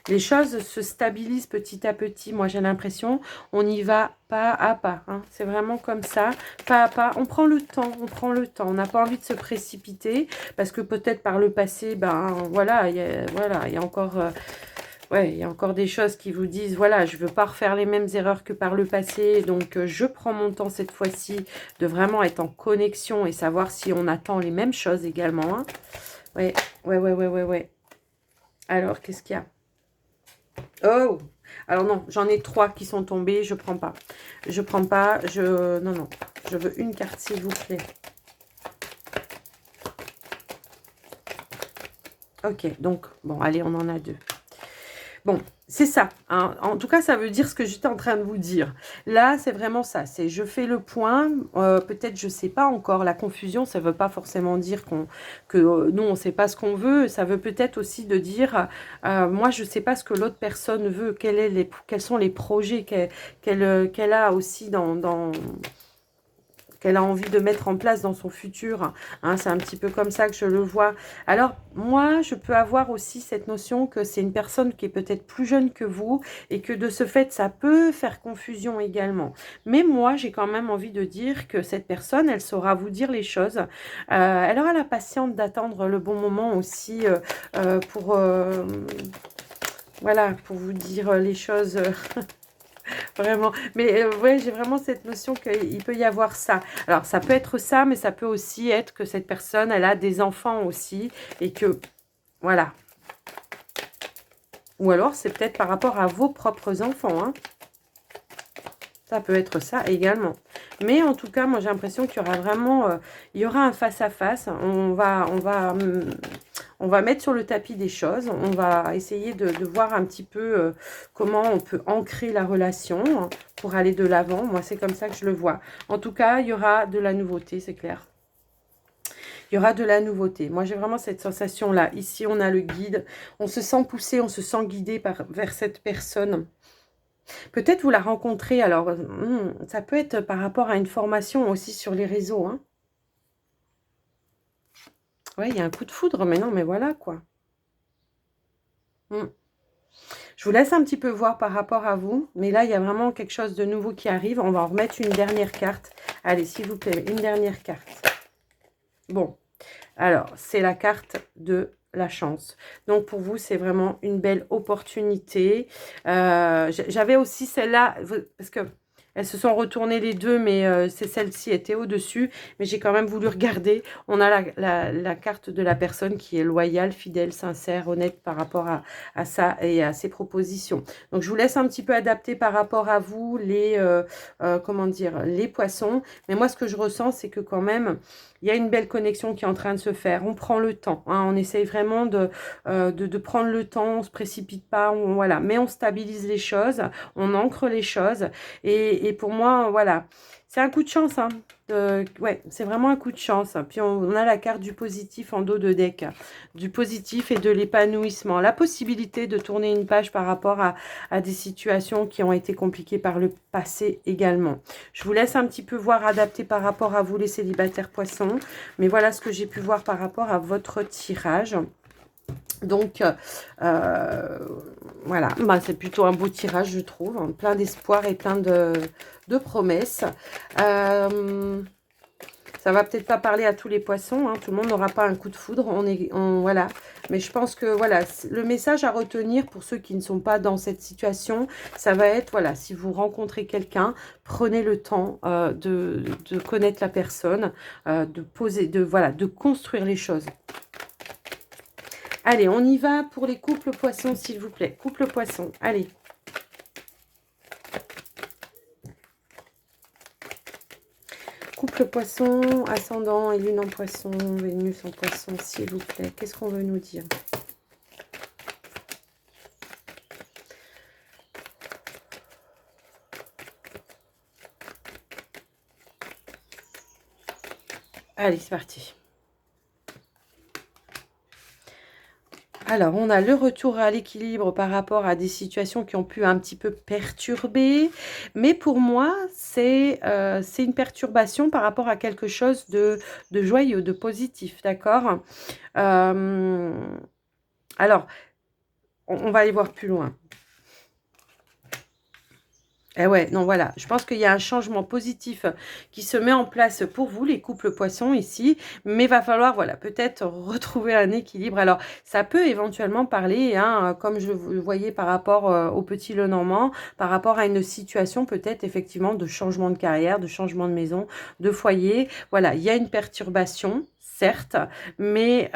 Les choses se stabilisent petit à petit. Moi, j'ai l'impression, on y va pas à pas, hein. C'est vraiment comme ça, pas à pas. On prend le temps, on prend le temps. On n'a pas envie de se précipiter parce que peut-être par le passé, ben voilà, il y a encore... ouais, il y a encore des choses qui vous disent, voilà, je ne veux pas refaire les mêmes erreurs que par le passé, donc je prends mon temps cette fois-ci de vraiment être en connexion et savoir si on attend les mêmes choses également, hein. Ouais, ouais. Alors, qu'est-ce qu'il y a? Oh! Alors non, j'en ai 3 qui sont tombés, je prends pas. Je prends pas, non, je veux une carte s'il vous plaît. Ok, donc, bon, allez, on en a 2. Bon, c'est ça, hein. En tout cas, ça veut dire ce que j'étais en train de vous dire. Là, c'est vraiment ça. C'est je fais le point. Peut-être, je ne sais pas encore. La confusion, ça ne veut pas forcément dire que nous, on ne sait pas ce qu'on veut. Ça veut peut-être aussi de dire, moi, je ne sais pas ce que l'autre personne veut. Quels sont les projets qu'elle a aussi qu'elle a envie de mettre en place dans son futur, hein. C'est un petit peu comme ça que je le vois. Alors, moi, je peux avoir aussi cette notion que c'est une personne qui est peut-être plus jeune que vous et que de ce fait, ça peut faire confusion également. Mais moi, j'ai quand même envie de dire que cette personne, elle saura vous dire les choses. Elle aura la patience d'attendre le bon moment aussi pour... voilà, pour vous dire les choses... Vraiment. Mais ouais, j'ai vraiment cette notion qu'il peut y avoir ça. Alors, ça peut être ça, mais ça peut aussi être que cette personne, elle a des enfants aussi. Et que, voilà. Ou alors, c'est peut-être par rapport à vos propres enfants, hein. Ça peut être ça également. Mais en tout cas, moi, j'ai l'impression qu'il y aura vraiment... il y aura un face-à-face. On va mettre sur le tapis des choses. On va essayer de voir un petit peu comment on peut ancrer la relation, hein, pour aller de l'avant. Moi, c'est comme ça que je le vois. En tout cas, il y aura de la nouveauté, c'est clair. Il y aura de la nouveauté. Moi, j'ai vraiment cette sensation-là. Ici, on a le guide. On se sent poussé, on se sent guidé vers cette personne. Peut-être vous la rencontrez, alors ça peut être par rapport à une formation aussi sur les réseaux, hein. Ouais, il y a un coup de foudre, mais non, mais voilà quoi. Hmm. Je vous laisse un petit peu voir par rapport à vous, mais là, il y a vraiment quelque chose de nouveau qui arrive. On va en remettre une dernière carte. Allez, s'il vous plaît, une dernière carte. Bon, alors, c'est la carte de la chance. Donc, pour vous, c'est vraiment une belle opportunité. J'avais aussi celle-là, parce que elles se sont retournées les deux, mais c'est celle-ci était au-dessus. Mais j'ai quand même voulu regarder. On a la carte de la personne qui est loyale, fidèle, sincère, honnête par rapport à ça et à ses propositions. Donc, je vous laisse un petit peu adapter par rapport à vous comment dire, les poissons. Mais moi, ce que je ressens, c'est que quand même, il y a une belle connexion qui est en train de se faire. On prend le temps, hein, on essaye vraiment de prendre le temps, on ne se précipite pas, voilà. Mais on stabilise les choses, on ancre les choses. Et pour moi, voilà, c'est un coup de chance, hein. Ouais, c'est vraiment un coup de chance. Puis on a la carte du positif en dos de deck. Du positif et de l'épanouissement. La possibilité de tourner une page par rapport à des situations qui ont été compliquées par le passé également. Je vous laisse un petit peu voir adapter par rapport à vous les célibataires poissons. Mais voilà ce que j'ai pu voir par rapport à votre tirage. Donc, voilà, bah, c'est plutôt un beau tirage, je trouve, hein, plein d'espoir et plein de promesses. Ça va peut-être pas parler à tous les poissons, hein, tout le monde n'aura pas un coup de foudre, voilà. Mais je pense que, voilà, le message à retenir pour ceux qui ne sont pas dans cette situation, ça va être, voilà, si vous rencontrez quelqu'un, prenez le temps de connaître la personne, de poser, voilà, de construire les choses. Allez, on y va pour les couples poissons, s'il vous plaît. Couple poisson, allez. Couple poisson, ascendant et lune en poisson, Vénus en poisson, s'il vous plaît. Qu'est-ce qu'on veut nous dire? Allez, c'est parti. Alors, on a le retour à l'équilibre par rapport à des situations qui ont pu un petit peu perturber. Mais pour moi, c'est une perturbation par rapport à quelque chose de joyeux, de positif, d'accord? Alors, on va aller voir plus loin. Eh ouais, non, voilà. Je pense qu'il y a un changement positif qui se met en place pour vous, les couples poissons, ici. Mais il va falloir, voilà, peut-être retrouver un équilibre. Alors, ça peut éventuellement parler, hein, comme je le voyais par rapport au petit Lenormand, par rapport à une situation peut-être effectivement de changement de carrière, de changement de maison, de foyer. Voilà, il y a une perturbation, certes, mais...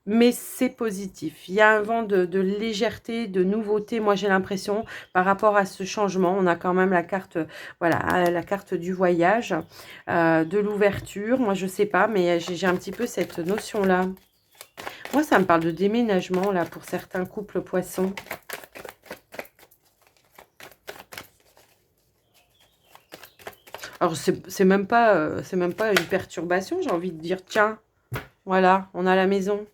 mais c'est positif. Il y a un vent de légèreté, de nouveauté, moi j'ai l'impression, par rapport à ce changement. On a quand même la carte, voilà, la carte du voyage, de l'ouverture. Moi je sais pas, mais j'ai un petit peu cette notion-là. Moi ça me parle de déménagement, là, pour certains couples poissons. Alors c'est même pas une perturbation, j'ai envie de dire, tiens, voilà, on a la maison.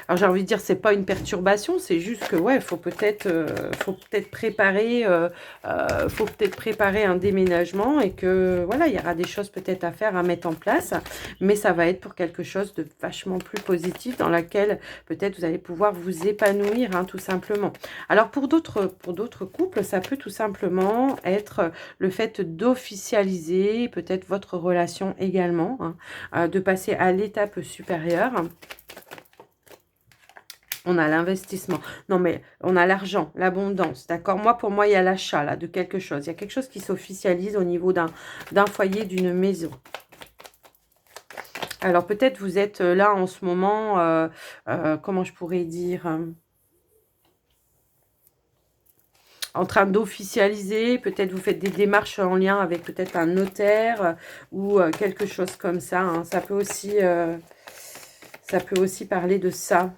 Alors j'ai envie de dire, c'est pas une perturbation, c'est juste que ouais, faut peut-être préparer un déménagement et que voilà, il y aura des choses peut-être à faire, à mettre en place, mais ça va être pour quelque chose de vachement plus positif dans laquelle peut-être vous allez pouvoir vous épanouir, hein, tout simplement. Alors pour d'autres couples, ça peut tout simplement être le fait d'officialiser peut-être votre relation également, hein, de passer à l'étape supérieure. On a l'investissement. Non, mais on a l'argent, l'abondance, d'accord? Moi, pour moi, il y a l'achat, là, de quelque chose. Il y a quelque chose qui s'officialise au niveau d'un foyer, d'une maison. Alors, peut-être vous êtes là en ce moment, comment je pourrais dire, en train d'officialiser. Peut-être vous faites des démarches en lien avec peut-être un notaire ou quelque chose comme ça, hein. Ça peut aussi parler de ça.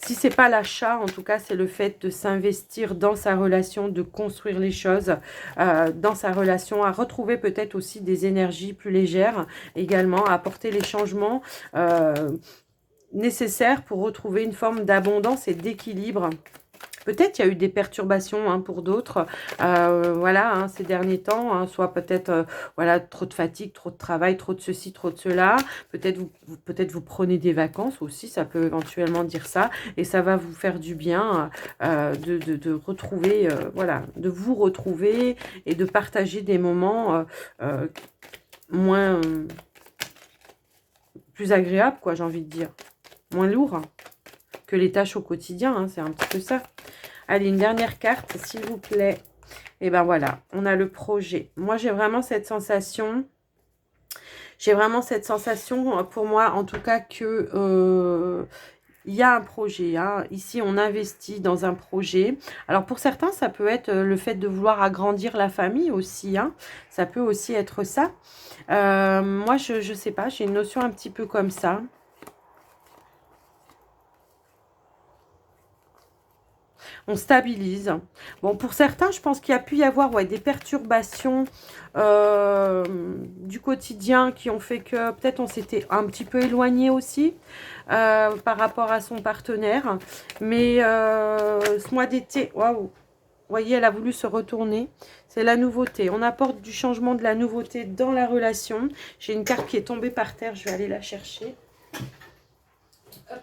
Si c'est pas l'achat, en tout cas, c'est le fait de s'investir dans sa relation, de construire les choses dans sa relation, à retrouver peut-être aussi des énergies plus légères également, à apporter les changements nécessaires pour retrouver une forme d'abondance et d'équilibre. Peut-être il y a eu des perturbations, hein, pour d'autres, voilà, hein, ces derniers temps, hein, soit peut-être voilà, trop de fatigue, trop de travail, trop de ceci, trop de cela. Peut-être vous prenez des vacances aussi, ça peut éventuellement dire ça, et ça va vous faire du bien de retrouver, voilà, de vous retrouver et de partager des moments moins plus agréables, quoi, j'ai envie de dire, moins lourds que les tâches au quotidien, hein, c'est un petit peu ça. Allez, une dernière carte, s'il vous plaît. Et ben voilà, on a le projet. Moi, j'ai vraiment cette sensation. Pour moi, en tout cas, que il y a un projet, hein. Ici, on investit dans un projet. Alors, pour certains, ça peut être le fait de vouloir agrandir la famille aussi, hein. Ça peut aussi être ça. Moi, je sais pas, j'ai une notion un petit peu comme ça. On stabilise. Bon, pour certains, je pense qu'il y a pu y avoir, ouais, des perturbations du quotidien qui ont fait que peut-être on s'était un petit peu éloigné aussi par rapport à son partenaire. Mais ce mois d'été, waouh, vous voyez, elle a voulu se retourner. C'est la nouveauté. On apporte du changement, de la nouveauté dans la relation. J'ai une carte qui est tombée par terre. Je vais aller la chercher. Hop,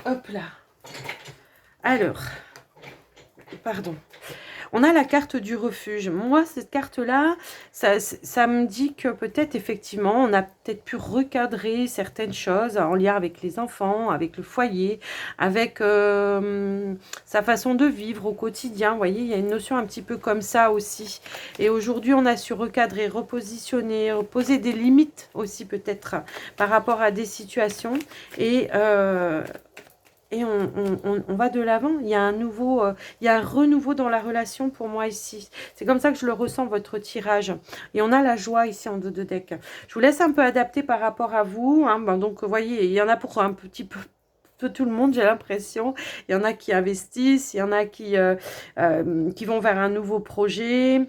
hop là. Alors, pardon. On a la carte du refuge. Moi, cette carte-là, ça me dit que peut-être, effectivement, on a peut-être pu recadrer certaines choses en lien avec les enfants, avec le foyer, avec sa façon de vivre au quotidien. Vous voyez, il y a une notion un petit peu comme ça aussi. Et aujourd'hui, on a su recadrer, repositionner, poser des limites aussi peut-être par rapport à des situations. Et on va de l'avant. Il y a un nouveau, il y a un renouveau dans la relation pour moi ici. C'est comme ça que je le ressens, votre tirage. Et on a la joie ici en dos de deck. Je vous laisse un peu adapter par rapport à vous. Hein. Ben, donc, vous voyez, il y en a pour un petit peu tout le monde, j'ai l'impression. Il y en a qui investissent, il y en a qui vont vers un nouveau projet.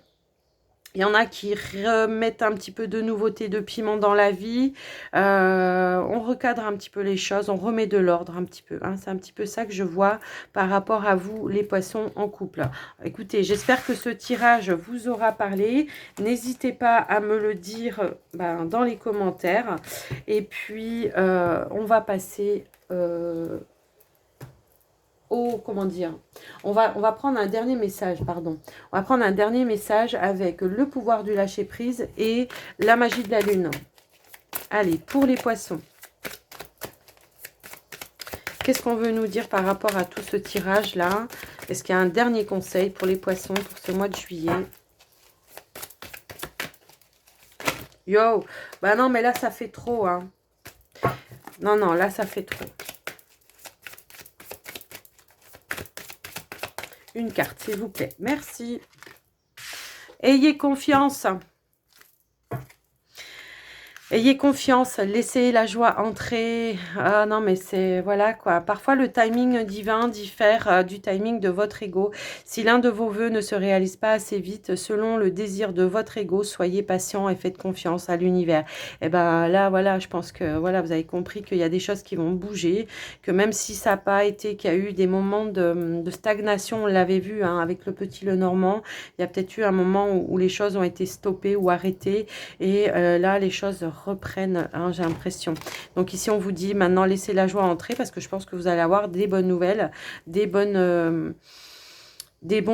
Il y en a qui remettent un petit peu de nouveauté, de piment dans la vie. On recadre un petit peu les choses, on remet de l'ordre un petit peu. Hein. C'est un petit peu ça que je vois par rapport à vous, les poissons en couple. Écoutez, j'espère que ce tirage vous aura parlé. N'hésitez pas à me le dire dans les commentaires. Et puis, on va passer... comment dire, on va prendre un dernier message, pardon. On va prendre un dernier message avec le pouvoir du lâcher prise et la magie de la lune. Allez, pour les poissons. Qu'est-ce qu'on veut nous dire par rapport à tout ce tirage-là? Est-ce qu'il y a un dernier conseil pour les poissons pour ce mois de juillet? Yo, bah non, mais là, ça fait trop, hein. Non, non, là, ça fait trop. Une carte, s'il vous plaît. Merci. Ayez confiance. Ayez confiance, laissez la joie entrer. Ah non, mais c'est... Voilà, quoi. Parfois, le timing divin diffère du timing de votre ego. Si l'un de vos vœux ne se réalise pas assez vite, selon le désir de votre ego, soyez patient et faites confiance à l'univers. Et ben là, voilà, je pense que voilà, vous avez compris qu'il y a des choses qui vont bouger, que même si ça n'a pas été, qu'il y a eu des moments de stagnation, on l'avait vu hein, avec le petit Lenormand, il y a peut-être eu un moment où les choses ont été stoppées ou arrêtées. Et là, les choses reprennent, hein, j'ai l'impression. Donc ici, on vous dit maintenant, laissez la joie entrer parce que je pense que vous allez avoir des bonnes nouvelles, des bons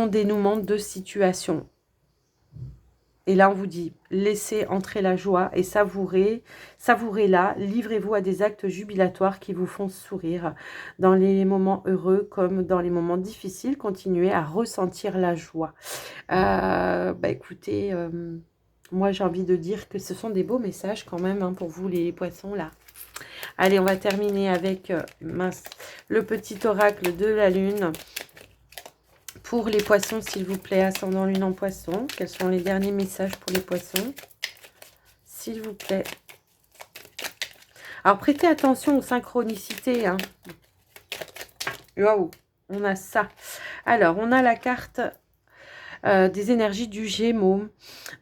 dénouements de situation. Et là, on vous dit, laissez entrer la joie et savourez-la. Livrez-vous à des actes jubilatoires qui vous font sourire. Dans les moments heureux comme dans les moments difficiles, continuez à ressentir la joie. Écoutez... moi, j'ai envie de dire que ce sont des beaux messages quand même hein, pour vous, les poissons, là. Allez, on va terminer avec le petit oracle de la lune. Pour les poissons, s'il vous plaît, ascendant lune en poisson. Quels sont les derniers messages pour les poissons? S'il vous plaît. Alors, prêtez attention aux synchronicités. Hein. Waouh, on a ça. Alors, on a la carte... des énergies du Gémeaux.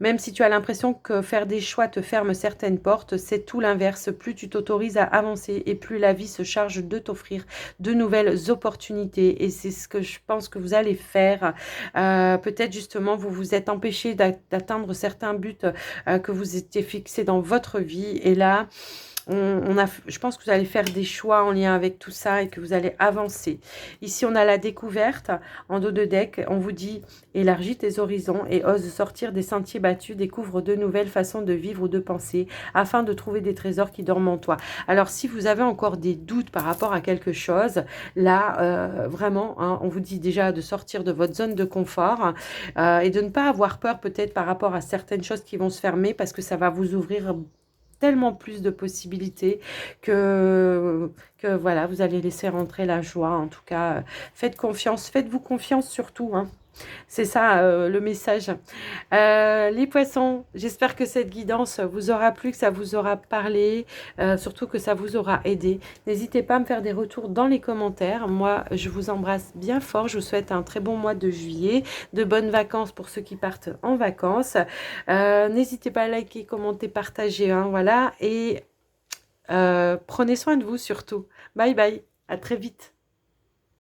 Même si tu as l'impression que faire des choix te ferme certaines portes, c'est tout l'inverse. Plus tu t'autorises à avancer et plus la vie se charge de t'offrir de nouvelles opportunités. Et c'est ce que je pense que vous allez faire. Peut-être justement, vous vous êtes empêché d'atteindre certains buts que vous étiez fixés dans votre vie. Et là... je pense que vous allez faire des choix en lien avec tout ça et que vous allez avancer. Ici, on a la découverte en dos de deck. On vous dit, élargis tes horizons et ose sortir des sentiers battus. Découvre de nouvelles façons de vivre ou de penser afin de trouver des trésors qui dorment en toi. Alors, si vous avez encore des doutes par rapport à quelque chose, là, vraiment, hein, on vous dit déjà de sortir de votre zone de confort et de ne pas avoir peur peut-être par rapport à certaines choses qui vont se fermer parce que ça va vous ouvrir tellement plus de possibilités que voilà, vous allez laisser rentrer la joie. En tout cas, faites confiance, faites-vous confiance surtout. Hein. C'est ça le message. Les poissons, j'espère que cette guidance vous aura plu, que ça vous aura parlé, surtout que ça vous aura aidé. N'hésitez pas à me faire des retours dans les commentaires. Moi, je vous embrasse bien fort. Je vous souhaite un très bon mois de juillet, de bonnes vacances pour ceux qui partent en vacances. N'hésitez pas à liker, commenter, partager. Hein, voilà. Et prenez soin de vous surtout. Bye bye. À très vite.